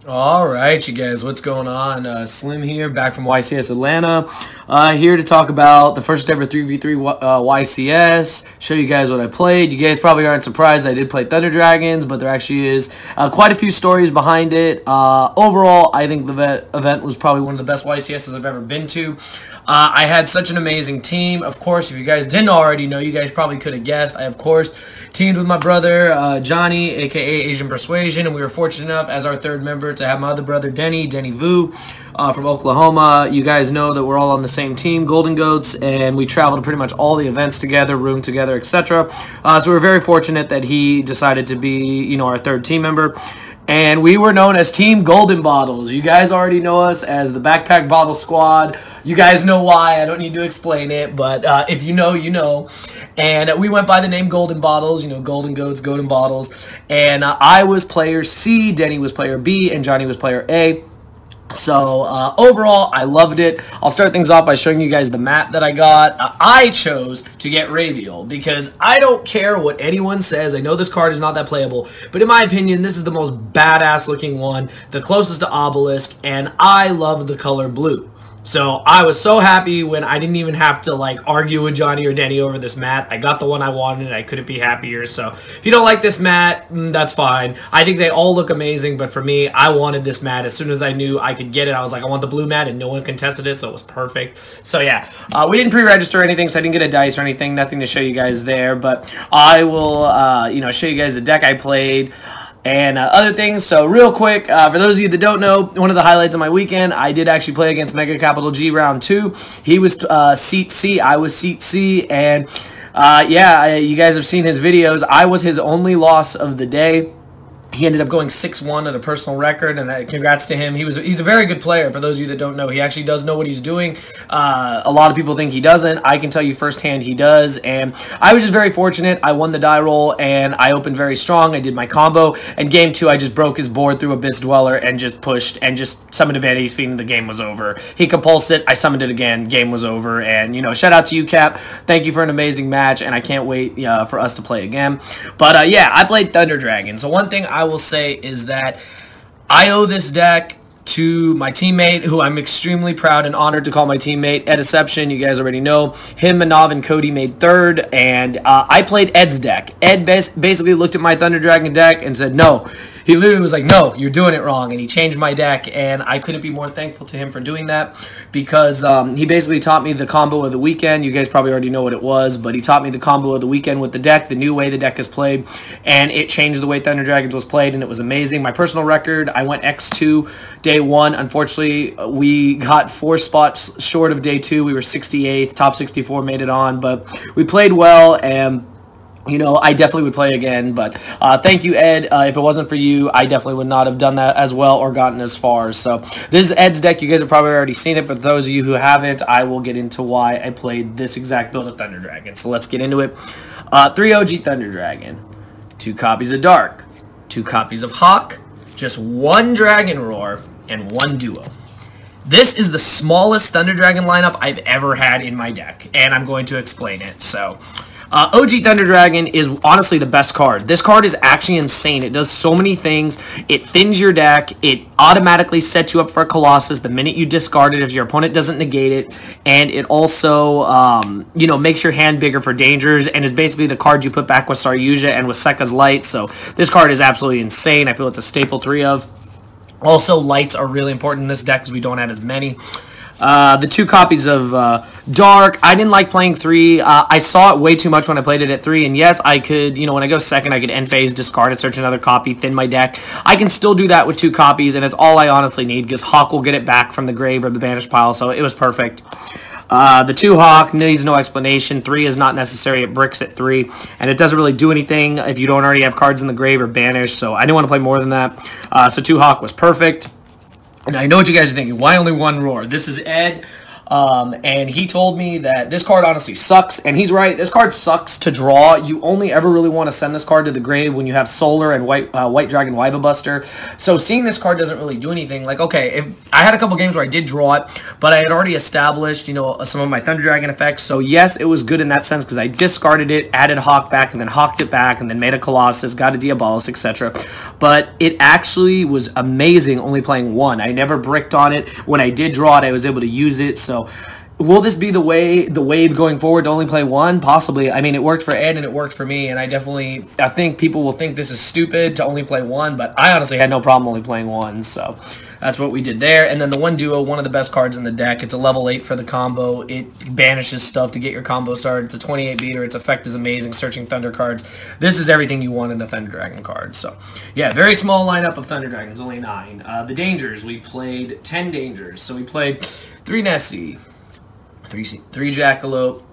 All right, you guys, what's going on? Slim here, back from YCS Atlanta. Here to talk about the first ever 3v3 YCS, show you guys what I played. You guys probably aren't surprised I did play Thunder Dragons, but there actually is quite a few stories behind it. Overall, I think the event was probably one of the best YCSs I've ever been to. I had such an amazing team. Of course, if you guys didn't already know, you guys probably could have guessed. I, of course, teamed with my brother, Johnny, a.k.a. Asian Persuasion, and we were fortunate enough as our third member to have my other brother, Denny Vu, from Oklahoma. You guys know that we're all on the same team, Golden Goats, and we traveled to pretty much all the events together, roomed together, etc. So we're very fortunate that he decided to be, our third team member. And we were known as Team Golden Bottles. You guys already know us as the Backpack Bottle Squad. You guys know why. I don't need to explain it, but if you know, you know. And we went by the name Golden Bottles, Golden Goats, Golden Bottles. And I was player C, Denny was player B, and Johnny was player A. So overall, I loved it. I'll start things off by showing you guys the mat that I got. I chose to get Radial because I don't care what anyone says. I know this card is not that playable, but in my opinion, this is the most badass looking one, the closest to Obelisk, and I love the color blue. So I was so happy when I didn't even have to argue with Johnny or Denny over this mat. I got the one I wanted and I couldn't be happier. So if you don't like this mat, that's fine. I think they all look amazing, but for me, I wanted this mat. As soon as I knew I could get it, I was like, I want the blue mat, and no one contested it, so it was perfect. So yeah, we didn't pre-register anything, so I didn't get a dice or anything, nothing to show you guys there, but I will, show you guys the deck I played and other things. So real quick, for those of you that don't know, one of the highlights of my weekend, I did actually play against Mega Capital G round 2. He was seat C, I was seat C, and you guys have seen his videos. I was his only loss of the day. He ended up going 6-1 at a personal record, and congrats to him. He's a very good player. For those of you that don't know, he actually does know what he's doing. A lot of people think he doesn't. I can tell you firsthand he does, and I was just very fortunate. I won the die roll, and I opened very strong. I did my combo, and game 2, I just broke his board through Abyss Dweller and just pushed and just summoned a Vanity's Fiend, and the game was over. He compulsed it. I summoned it again. Game was over, and, shout out to you, Cap. Thank you for an amazing match, and I can't wait for us to play again. But, I played Thunder Dragon. So one thing I will say is that I owe this deck to my teammate, who I'm extremely proud and honored to call my teammate, Ed Deception. You guys already know. Him, Manav, and Cody made third, and I played Ed's deck. Ed basically looked at my Thunder Dragon deck and said, no. He literally was like, no, you're doing it wrong, and he changed my deck, and I couldn't be more thankful to him for doing that, because he basically taught me the combo of the weekend. You guys probably already know what it was, but he taught me the combo of the weekend with the deck, the new way the deck is played, and it changed the way Thunder Dragons was played, and it was amazing. My personal record, I went X2 day 1. Unfortunately, we got 4 spots short of day 2. We were 68th, top 64 made it on, but we played well, and I definitely would play again, but thank you, Ed. If it wasn't for you, I definitely would not have done that as well or gotten as far. So this is Ed's deck. You guys have probably already seen it, but for those of you who haven't, I will get into why I played this exact build of Thunder Dragon. So let's get into it. 3 OG Thunder Dragon, 2 copies of Dark, 2 copies of Hawk, just 1 Dragon Roar, and 1 Duo. This is the smallest Thunder Dragon lineup I've ever had in my deck, and I'm going to explain it. So OG Thunder Dragon is honestly the best card. This card is actually insane. It does so many things. It thins your deck. It automatically sets you up for a Colossus the minute you discard it if your opponent doesn't negate it. And it also, makes your hand bigger for dangers and is basically the card you put back with Saryuja and with Sekka's Light. So this card is absolutely insane. I feel it's a staple 3 of. Also, lights are really important in this deck because we don't have as many. The 2 copies of Dark. I didn't like playing 3. I saw it way too much when I played it at 3. And yes, I could, when I go second, I could end phase, discard it, search another copy, thin my deck. I can still do that with 2 copies, and it's all I honestly need because Hawk will get it back from the grave or the banished pile, so it was perfect. The 2 Hawk needs no explanation. 3 is not necessary. It bricks at 3, and it doesn't really do anything if you don't already have cards in the grave or banished, so I didn't want to play more than that. So 2 Hawk was perfect. And I know what you guys are thinking. Why only 1 Roar? This is Ed. And he told me that this card honestly sucks, and he's right. This card sucks to draw. You only ever really want to send this card to the grave when you have Solar and White Dragon Wyva Buster. So seeing this card doesn't really do anything. Like, okay, if I had a couple games where I did draw it, but I had already established, you know, some of my Thunder Dragon effects. So yes, it was good in that sense because I discarded it, added Hawk back, and then hawked it back, and then made a Colossus, got a Diabolus, etc. But it actually was amazing only playing one. I never bricked on it. When I did draw it, I was able to use it. So will this be the wave going forward to only play one? Possibly. I mean, it worked for Ed and it worked for me, and I think people will think this is stupid to only play one, but I honestly had no problem only playing one, so that's what we did there. And then the one duo, one of the best cards in the deck. It's a level 8 for the combo. It banishes stuff to get your combo started. It's a 28 beater. Its effect is amazing. Searching Thunder cards. This is everything you want in a Thunder Dragon card. So, yeah, very small lineup of Thunder Dragons, only 9. The Dangers, we played 10 Dangers. So we played 3 Nessie, 3 Jackalope,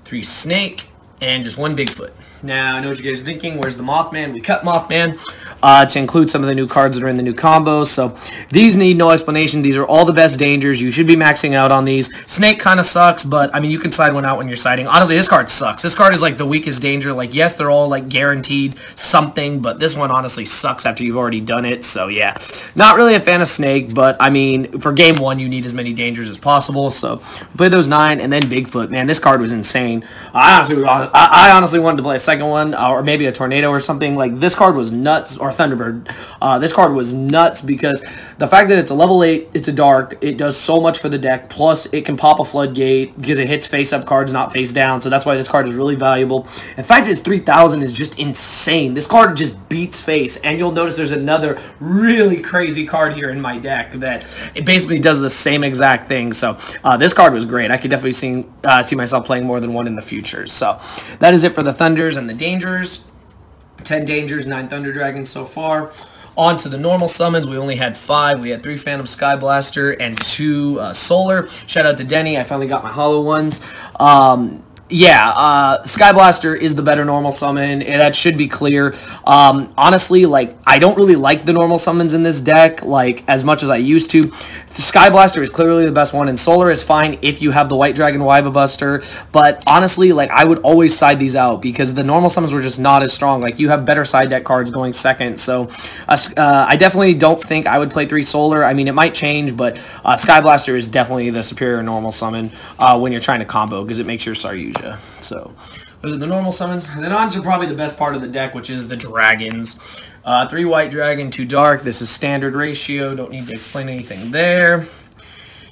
3 Snake, and just 1 Bigfoot. Now, I know what you guys are thinking. Where's the Mothman? We cut Mothman to include some of the new cards that are in the new combos. So these need no explanation. These are all the best Dangers. You should be maxing out on these. Snake kind of sucks, but, I mean, you can side one out when you're siding. Honestly, this card sucks. This card is, like, the weakest Danger. Like, yes, they're all, like, guaranteed something, but this one honestly sucks after you've already done it. So, yeah, not really a fan of Snake, but, I mean, for game 1, you need as many Dangers as possible. So we played those 9, and then Bigfoot. Man, this card was insane. I honestly wanted to play a second one, or maybe a Tornado or something. Like, this card was nuts, or Thunderbird. This card was nuts because the fact that it's a level 8, it's a dark, it does so much for the deck, plus it can pop a Floodgate because it hits face-up cards, not face-down, so that's why this card is really valuable. The fact that it's 3,000 is just insane. This card just beats face, and you'll notice there's another really crazy card here in my deck that it basically does the same exact thing. So this card was great. I could definitely see myself playing more than one in the future. So that is it for the Thunders and the Dangers. 10 Dangers, 9 Thunder Dragons so far. On to the normal summons. We only had 5. We had 3 Phantom Sky Blaster and 2 Solar. Shout out to Denny. I finally got my hollow ones. Sky Blaster is the better normal summon. That should be clear. Honestly, like, I don't really like the normal summons in this deck, like, as much as I used to. Sky Blaster is clearly the best one, and Solar is fine if you have the White Dragon Wyva Buster, but honestly, like, I would always side these out because the normal summons were just not as strong. Like, you have better side deck cards going second, so I definitely don't think I would play 3 Solar. I mean, it might change, but Sky Blaster is definitely the superior normal summon when you're trying to combo because it makes your Saryuja. So those are the normal summons. And then on to probably the best part of the deck, which is the Dragons. 3 White Dragon, 2 Dark. This is standard ratio. Don't need to explain anything there.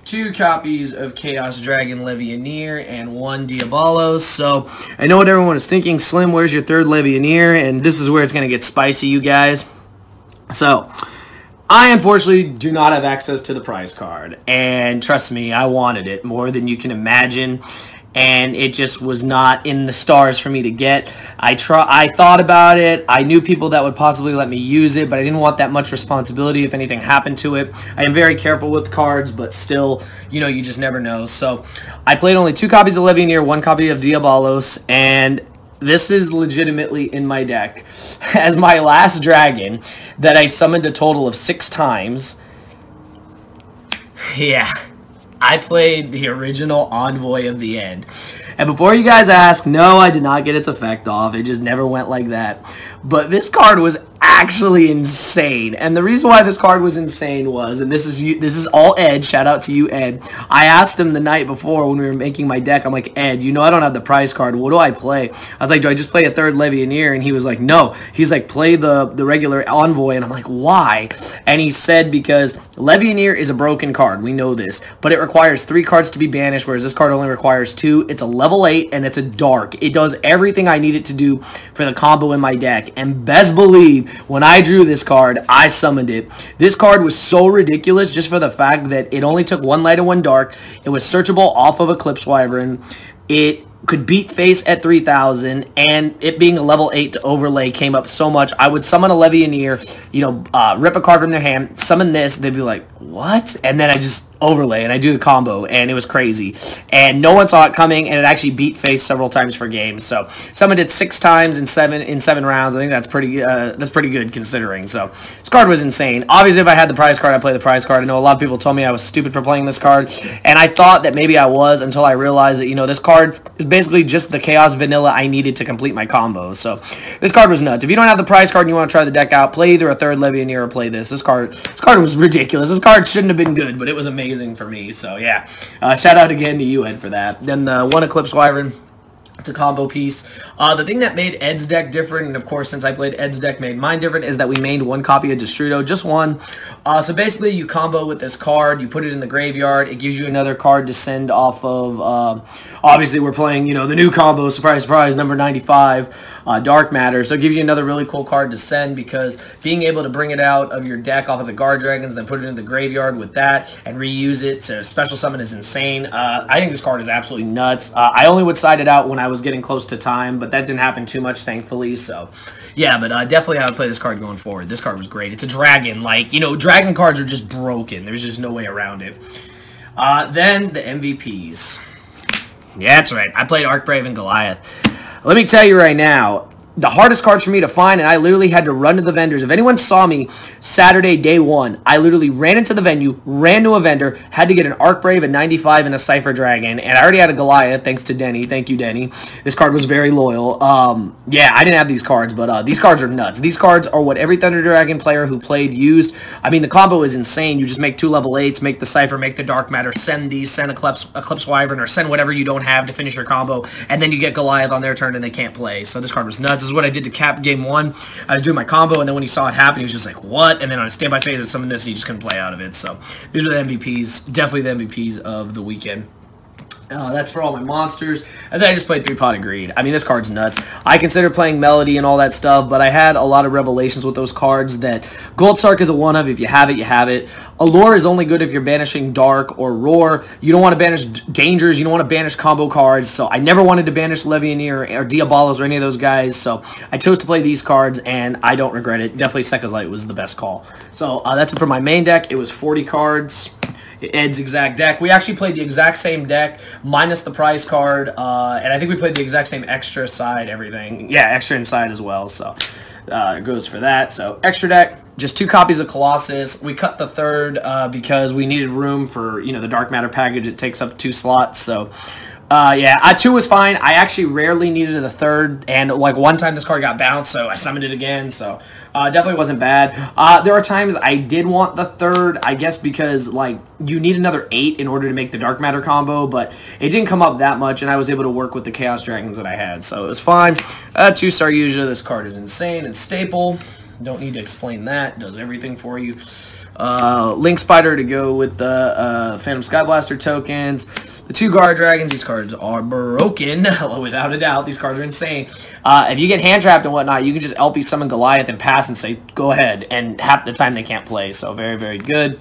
2 copies of Chaos Dragon Levianeer and 1 Diabolos. So I know what everyone is thinking. Slim, where's your 3rd Levianeer? And this is where it's going to get spicy, you guys. So I unfortunately do not have access to the prize card. And trust me, I wanted it more than you can imagine. And it just was not in the stars for me to get. I thought about it. I knew people that would possibly let me use it, but I didn't want that much responsibility if anything happened to it. I am very careful with cards, but still, you know, you just never know. So I played only 2 copies of Levianeer, 1 copy of Diabolos, and this is legitimately in my deck as my last dragon that I summoned a total of 6 times. Yeah. I played the original Envoy of the End. And before you guys ask, no, I did not get its effect off. It just never went like that. But this card was actually insane. And the reason why this card was insane was, and this is all Ed, shout out to you, Ed. I asked him the night before when we were making my deck, I'm like, Ed, you know I don't have the prize card. What do I play? I was like, do I just play a 3rd Levianeer? And he was like, no. He's like, play the regular Envoy. And I'm like, why? And he said, because Levianeer is a broken card. We know this. But it requires 3 cards to be banished, whereas this card only requires 2. It's a level 8, and it's a dark. It does everything I need it to do for the combo in my deck. And best believe, when I drew this card, I summoned it. This card was so ridiculous just for the fact that it only took 1 light and 1 dark. It was searchable off of Eclipse Wyvern. It could beat face at 3,000, and it being a level 8 to overlay came up so much. I would summon a Levianeer, you know, rip a card from their hand, summon this, they'd be like, what? And then overlay, and I do the combo, and it was crazy. And no one saw it coming, and it actually beat face several times for games. So someone did 6 times in seven rounds. I think that's pretty good considering. So this card was insane. Obviously, if I had the prize card, I'd play the prize card. I know a lot of people told me I was stupid for playing this card, and I thought that maybe I was until I realized that, you know, this card is basically just the Chaos Vanilla I needed to complete my combo. So this card was nuts. If you don't have the prize card and you want to try the deck out, play either a third Levianeer or play this. This card was ridiculous. This card shouldn't have been good, but it was amazing for me. So yeah, shout out again to you, Ed, for that. Then the one Eclipse Wyvern. It's a combo piece. The thing that made Ed's deck different, and of course since I played Ed's deck made mine different, is that we made one copy of Destrudo, just one. So basically you combo with this card, you put it in the graveyard, it gives you another card to send off of, obviously we're playing, you know, the new combo, surprise, surprise, number 95, Dark Matter. So it gives you another really cool card to send, because being able to bring it out of your deck off of the Guard Dragons, then put it in the graveyard with that, and reuse it to special summon is insane. I think this card is absolutely nuts. I only would side it out when I was getting close to time, but that didn't happen too much, thankfully. So yeah, but definitely I would play this card going forward. This card was great. It's a dragon. Like, you know, dragon cards are just broken. There's just no way around it. Then the MVPs. Yeah, that's right. I played Archbrave and Goliath. Let me tell you right now, the hardest cards for me to find, and I literally had to run to the vendors. If anyone saw me Saturday, day 1, I literally ran into the venue, ran to a vendor, had to get an Archbrave, a 95, and a Cypher Dragon, and I already had a Goliath, thanks to Denny. Thank you, Denny. This card was very loyal. Yeah, I didn't have these cards, but these cards are nuts. These cards are what every Thunder Dragon player who played used. I mean, the combo is insane. You just make 2 level 8s, make the Cypher, make the Dark Matter, send these, send Eclipse Wyvern, or send whatever you don't have to finish your combo, and then you get Goliath on their turn and they can't play. So this card was nuts. This is what I did to cap game 1. I was doing my combo, and then when he saw it happen, he was just like, what? And then on a standby phase, I summoned this, and he just couldn't play out of it. So these are the MVPs. Definitely the MVPs of the weekend. That's for all my monsters. And then I just played 3-Potted Greed. I mean, this card's nuts. I consider playing Melody and all that stuff, but I had a lot of revelations with those cards that Gold Sark is a one-of. If you have it, you have it. Allure is only good if you're banishing Dark or Roar. You don't want to banish Dangers. You don't want to banish combo cards. So I never wanted to banish Levianeer or Diabolos or any of those guys. So I chose to play these cards, and I don't regret it. Definitely Sekka's Light was the best call. So that's it for my main deck. It was 40 cards. Ed's exact deck. We actually played the exact same deck minus the prize card, and I think we played the exact same extra side, everything. Yeah, extra inside as well, so it goes for that. So extra deck, just 2 copies of Colossus. We cut the third because we needed room for, you know, the Dark Matter package. It takes up 2 slots, so yeah, 2 was fine. I actually rarely needed a third, and like one time this card got bounced, so I summoned it again, so definitely wasn't bad. There are times I did want the third, I guess because like you need another 8 in order to make the Dark Matter combo, but it didn't come up that much, and I was able to work with the Chaos Dragons that I had, so it was fine. 2-star Yugioh. This card is insane and staple. Don't need to explain that. Does everything for you. Link Spider to go with the Phantom Skyblaster tokens. The 2 Guard Dragons, these cards are broken, without a doubt. These cards are insane. If you get hand trapped and whatnot, you can just LP summon Goliath and pass and say, go ahead. And half the time they can't play, so very, very good.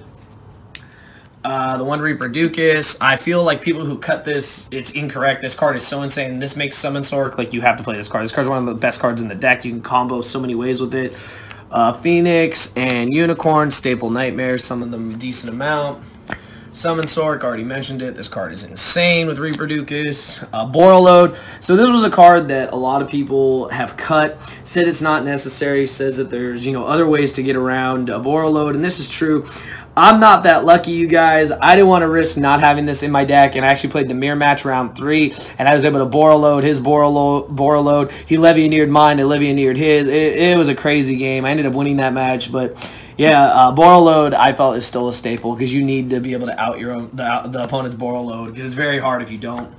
The one Reproducus, I feel like people who cut this, it's incorrect. This card is so insane. This makes Summon Sork, like you have to play this card. This card is one of the best cards in the deck. You can combo so many ways with it. Phoenix and Unicorn, Staple Nightmares, some of them decent amount. Summon Sork, already mentioned it. This card is insane with Reproducus. Borreload. So this was a card that a lot of people have cut, said it's not necessary, says that there's, you know, other ways to get around Borreload, and this is true. I'm not that lucky, you guys. I didn't want to risk not having this in my deck, and I actually played the mirror match round 3, and I was able to Borreload his Borreload. He Levianeered mine, I Levianeered his. It was a crazy game. I ended up winning that match, but yeah, Borreload I felt is still a staple because you need to be able to out your own the opponent's Borreload because it's very hard if you don't.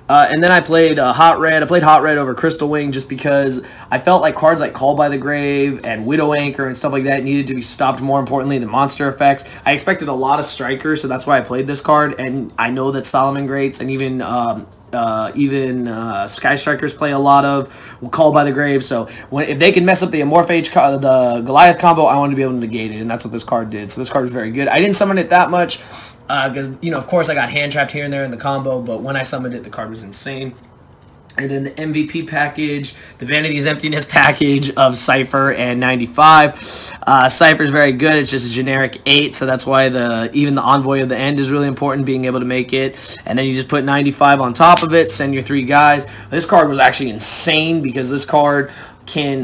And then I played Hot Red. I played Hot Red over Crystal Wing just because I felt like cards like Call by the Grave and Widow Anchor and stuff like that needed to be stopped more importantly than monster effects. I expected a lot of strikers, so that's why I played this card. And I know that Solomon Greats and even Sky Strikers play a lot of Call by the Grave. So if they can mess up the Amorphage, the Goliath combo, I wanted to be able to negate it, and that's what this card did. So this card was very good. I didn't summon it that much. Because, you know, of course I got hand trapped here and there in the combo, but when I summoned it, the card was insane. And then the MVP package, the Vanity's Emptiness package of Cypher and 95. Cypher's very good. It's just a generic 8, so that's why even the Envoy of the End is really important, being able to make it. And then you just put 95 on top of it, send your 3 guys. This card was actually insane because this card can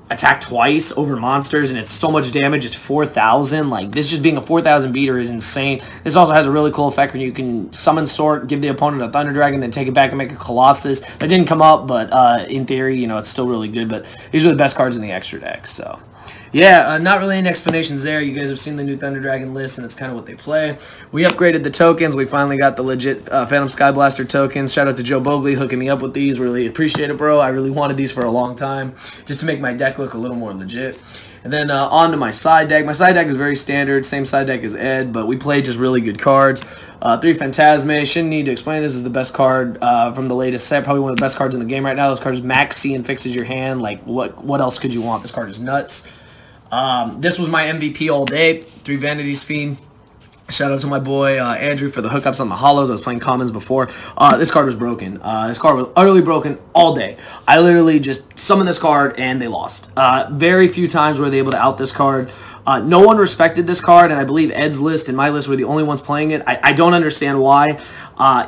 attack twice over monsters, and it's so much damage. It's 4,000. Like, this just being a 4,000 beater is insane. This also has a really cool effect where you can summon Sort, give the opponent a Thunder Dragon, then take it back and make a Colossus. That didn't come up, but in theory, you know, it's still really good. But these are the best cards in the extra deck, so... Yeah, not really any explanations there. You guys have seen the new Thunder Dragon list, and it's kind of what they play. We upgraded the tokens. We finally got the legit Phantom Skyblaster tokens. Shout out to Joe Bogley hooking me up with these. Really appreciate it, bro. I really wanted these for a long time just to make my deck look a little more legit. And then on to my side deck. My side deck is very standard, same side deck as Ed, but we play just really good cards. 3 Phantasme. Shouldn't need to explain. This is the best card from the latest set. Probably one of the best cards in the game right now. This card is maxi and fixes your hand. Like, what else could you want? This card is nuts. This was my MVP all day. 3 Vanity's Fiend. Shout out to my boy Andrew for the hookups on the holos. I was playing commons before. This card was broken. This card was utterly broken all day. I literally just summoned this card and they lost. Very few times were they able to out this card. No one respected this card, and I believe Ed's list and my list were the only ones playing it. I don't understand why.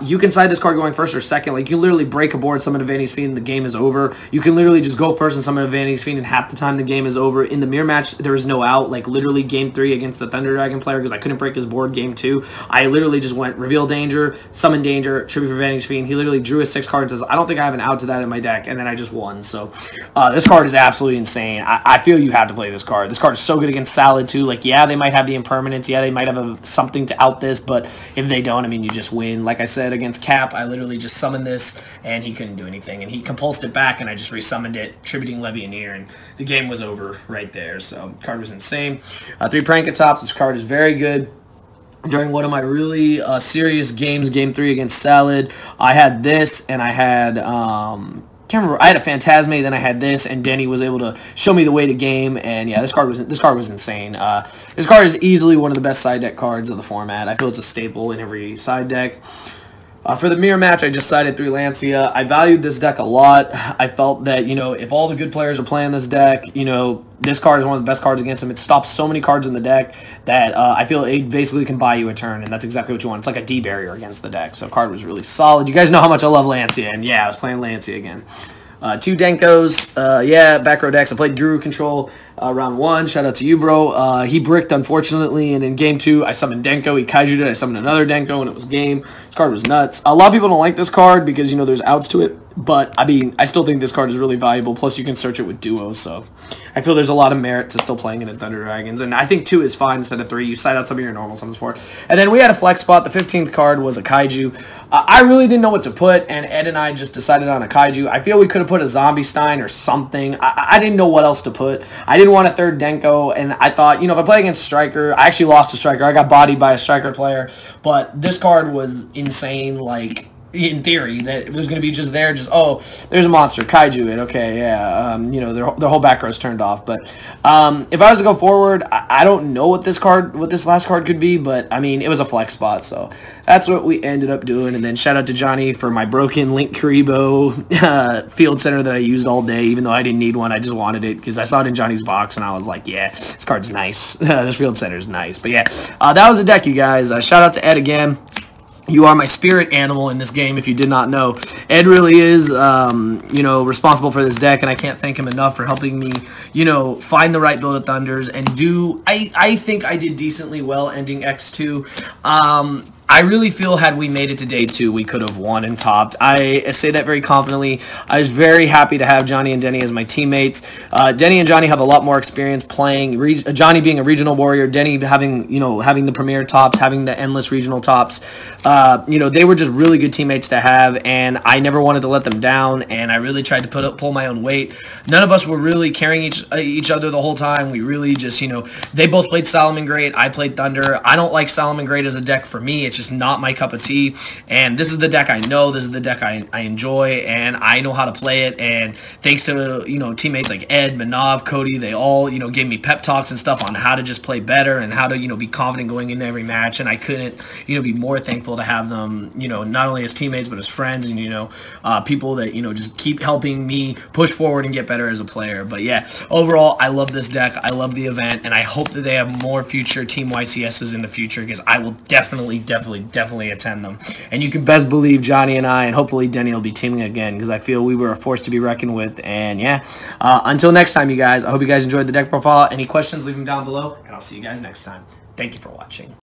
You can side this card going first or second. Like, you literally break a board, summon a Vanity's Fiend, and the game is over. You can literally just go first and summon a Vanity's Fiend, and half the time the game is over. In the mirror match, there was no out. Like, literally game 3 against the Thunder Dragon player, because I couldn't break his board game 2. I literally just went reveal danger, summon danger, tribute for Vanity's Fiend. He literally drew his 6 cards and says, I don't think I have an out to that in my deck, and then I just won. So, this card is absolutely insane. I feel you have to play this card. This card is so good against Salad, too. Like, yeah, they might have the impermanence. Yeah, they might have something to out this, but if they don't, I mean, you just win. Like I said, against Cap, I literally just summoned this, and he couldn't do anything, and he compulsed it back, and I just resummoned it, tributing Levianeer, and the game was over right there. So, the card was insane. 3 Prankatops. This card is very good. During one of my really serious games, Game 3 against Salad, I had this, and I had... can't remember. I had a Phantasme, then I had this, and Denny was able to show me the way to game. And yeah, this card was insane. This card is easily one of the best side deck cards of the format. I feel it's a staple in every side deck. For the mirror match, I just sided 3 Lancia. I valued this deck a lot. I felt that, you know, if all the good players are playing this deck, you know, this card is one of the best cards against them. It stops so many cards in the deck that I feel it basically can buy you a turn, and that's exactly what you want. It's like a D barrier against the deck. So the card was really solid. You guys know how much I love Lancia, and yeah, I was playing Lancia again. 2 Denkos, yeah, back row decks. I played Guru Control round 1. Shout out to you, bro. He bricked, unfortunately, and in game 2, I summoned Denko. He Kaiju'd it. I summoned another Denko, and it was game. This card was nuts. A lot of people don't like this card because, you know, there's outs to it, but, I mean, I still think this card is really valuable. Plus, you can search it with duos, so I feel there's a lot of merit to still playing it in Thunder Dragons, and I think 2 is fine instead of 3. You side out some of your normal summons for it. And then we had a flex spot. The 15th card was a Kaiju. I really didn't know what to put, and Ed and I just decided on a Kaiju. I feel we could have put a Zombie Stein or something. I didn't know what else to put. I didn't want a 3rd Denko, and I thought, you know, if I play against Striker, I actually lost to Striker. I got bodied by a Striker player, but this card was insane, like, in theory, that it was going to be just there, just, oh, there's a monster, Kaiju it, okay, yeah, you know, their whole back row is turned off, but, if I was to go forward, I don't know what this last card could be, but, I mean, it was a flex spot, so that's what we ended up doing, and then shout out to Johnny for my broken Link Karibo field center that I used all day, even though I didn't need one, I just wanted it, because I saw it in Johnny's box, and I was like, yeah, this card's nice, this field center is nice, but yeah, that was the deck, you guys. Shout out to Ed again. You are my spirit animal in this game, if you did not know. Ed really is, you know, responsible for this deck, and I can't thank him enough for helping me, you know, find the right build of Thunders and do... I think I did decently well ending X2. I really feel had we made it to day 2, we could have won and topped. I say that very confidently. I was very happy to have Johnny and Denny as my teammates. Denny and Johnny have a lot more experience playing. Johnny being a regional warrior, Denny having, you know, having the premier tops, having the endless regional tops. You know, they were just really good teammates to have, and I never wanted to let them down, and I really tried to pull my own weight. None of us were really carrying each other the whole time. We really just, you know, they both played Salamangreat. I played Thunder. I don't like Salamangreat as a deck for me. It's just not my cup of tea. And this is the deck I know. This is the deck I enjoy, and I know how to play it. And thanks to, you know, teammates like Ed, Manav, Cody, they all, you know, gave me pep talks and stuff on how to just play better and how to, you know, be confident going into every match. And I couldn't, you know, be more thankful to have them, you know, not only as teammates but as friends, and, you know, people that, you know, just keep helping me push forward and get better as a player. But yeah, overall, I love this deck. I love the event, and I hope that they have more future Team YCSs in the future, because I will definitely attend them. And you can best believe Johnny and I, and hopefully Denny, will be teaming again, because I feel we were a force to be reckoned with. And yeah, until next time, you guys, I hope you guys enjoyed the deck profile. Any questions, leave them down below, and I'll see you guys next time. Thank you for watching.